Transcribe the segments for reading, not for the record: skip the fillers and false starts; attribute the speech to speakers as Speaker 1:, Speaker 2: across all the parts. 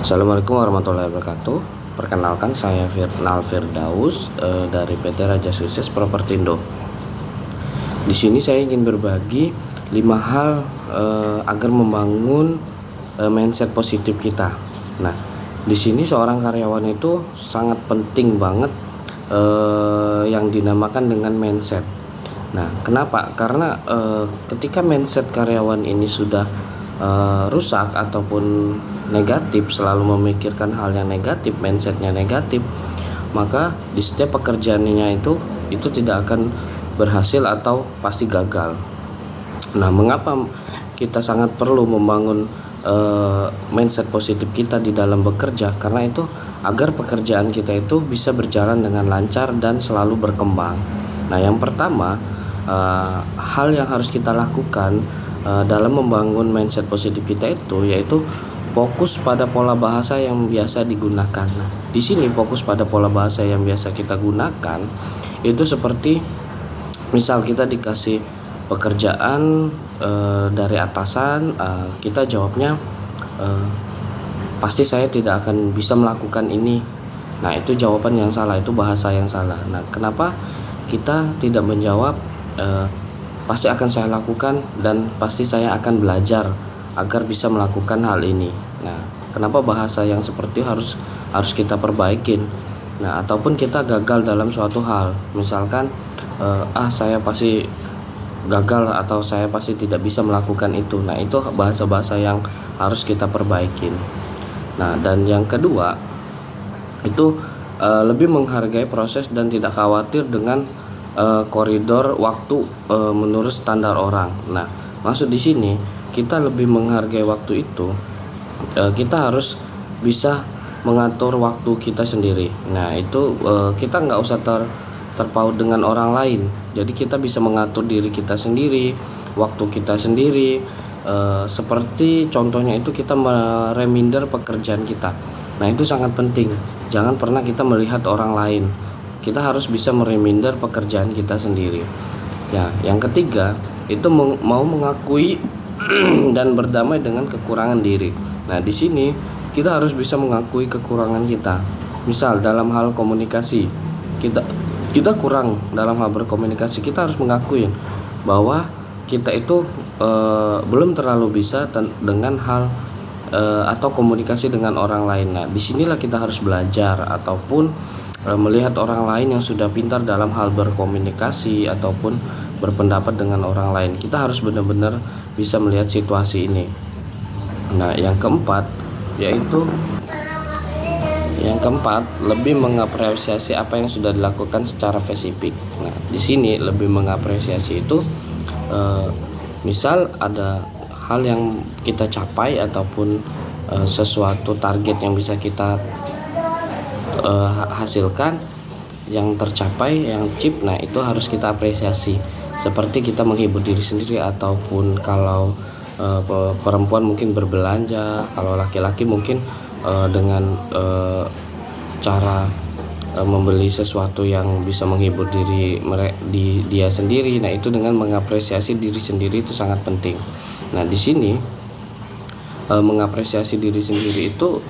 Speaker 1: Assalamualaikum warahmatullahi wabarakatuh. Perkenalkan, saya Firnal Firdaus dari PT Raja Sukses Propertindo. Di sini saya ingin berbagi 5 hal agar membangun mindset positif kita. Nah, di sini seorang karyawan itu sangat penting banget yang dinamakan dengan mindset. Nah, kenapa? Karena ketika mindset karyawan ini sudah rusak ataupun negatif, selalu memikirkan hal yang negatif, mindsetnya negatif, maka di setiap pekerjaannya itu tidak akan berhasil atau pasti gagal. Nah, mengapa kita sangat perlu membangun mindset positif kita di dalam bekerja? Karena itu agar pekerjaan kita itu bisa berjalan dengan lancar dan selalu berkembang. Nah, yang pertama, hal yang harus kita lakukan dalam membangun mindset positif kita itu yaitu fokus pada pola bahasa yang biasa digunakan. Nah, di sini fokus pada pola bahasa yang biasa kita gunakan itu seperti misal kita dikasih pekerjaan dari atasan, kita jawabnya pasti saya tidak akan bisa melakukan ini. Nah, itu jawaban yang salah, itu bahasa yang salah. Nah, kenapa kita tidak menjawab pasti akan saya lakukan dan pasti saya akan belajar agar bisa melakukan hal ini. Nah, kenapa bahasa yang seperti harus kita perbaikin. Nah, ataupun kita gagal dalam suatu hal, misalkan saya pasti gagal atau saya pasti tidak bisa melakukan itu. Nah, itu bahasa-bahasa yang harus kita perbaikin. Nah, dan yang kedua itu lebih menghargai proses dan tidak khawatir dengan koridor waktu menurut standar orang. Nah, maksud di sini kita lebih menghargai waktu itu, kita harus bisa mengatur waktu kita sendiri. Nah, itu kita nggak usah terpaut dengan orang lain. Jadi kita bisa mengatur diri kita sendiri, waktu kita sendiri. Seperti contohnya itu kita mereminder pekerjaan kita. Nah, itu sangat penting. Jangan pernah kita melihat orang lain. Kita harus bisa mereminder pekerjaan kita sendiri. Ya, yang ketiga itu mau mengakui dan berdamai dengan kekurangan diri. Nah, di sini kita harus bisa mengakui kekurangan kita. Misal dalam hal komunikasi, kita kurang dalam hal berkomunikasi, kita harus mengakui bahwa kita itu belum terlalu bisa dengan hal atau komunikasi dengan orang lain. Nah, disinilah kita harus belajar ataupun melihat orang lain yang sudah pintar dalam hal berkomunikasi ataupun berpendapat dengan orang lain. Kita harus benar-benar bisa melihat situasi ini. Nah, yang keempat lebih mengapresiasi apa yang sudah dilakukan secara spesifik. Nah, di sini lebih mengapresiasi itu misal ada hal yang kita capai ataupun sesuatu target yang bisa kita hasilkan, yang tercapai, yang chip. Nah, itu harus kita apresiasi. Seperti kita menghibur diri sendiri, ataupun kalau perempuan mungkin berbelanja, kalau laki-laki mungkin dengan cara membeli sesuatu yang bisa menghibur dia sendiri. Nah, itu dengan mengapresiasi diri sendiri itu sangat penting. Nah, di sini mengapresiasi diri sendiri itu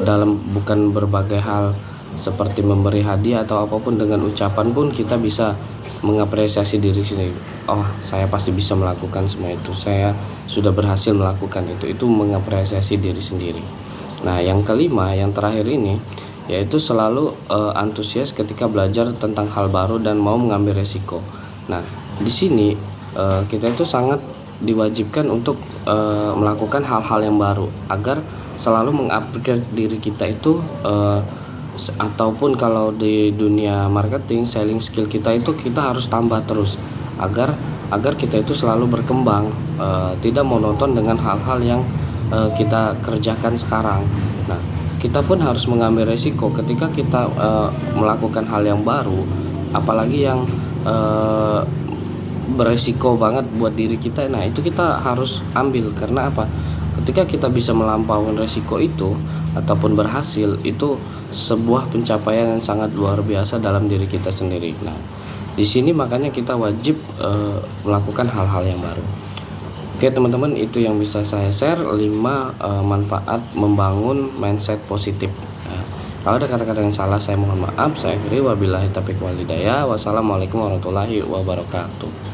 Speaker 1: dalam bukan berbagai hal seperti memberi hadiah atau apapun, dengan ucapan pun kita bisa mengapresiasi diri sendiri. Oh, saya pasti bisa melakukan semua itu, saya sudah berhasil melakukan itu mengapresiasi diri sendiri. Nah, yang kelima, yang terakhir ini yaitu selalu antusias ketika belajar tentang hal baru dan mau mengambil resiko. Nah, di sini kita itu sangat diwajibkan untuk melakukan hal-hal yang baru agar selalu mengupgrade diri kita itu, ataupun kalau di dunia marketing, selling skill kita itu kita harus tambah terus agar kita itu selalu berkembang, tidak monoton dengan hal-hal yang kita kerjakan sekarang. Nah, kita pun harus mengambil resiko ketika kita melakukan hal yang baru, apalagi yang beresiko banget buat diri kita. Nah, itu kita harus ambil. Karena apa? Ketika kita bisa melampaui resiko itu ataupun berhasil, itu sebuah pencapaian yang sangat luar biasa dalam diri kita sendiri. Nah, di sini makanya kita wajib melakukan hal-hal yang baru. Oke teman-teman, itu yang bisa saya share 5 manfaat membangun mindset positif. Nah, kalau ada kata-kata yang salah saya mohon maaf. Saya akhiri, wabillahi taufiq wal hidayah. Wassalamualaikum warahmatullahi wabarakatuh.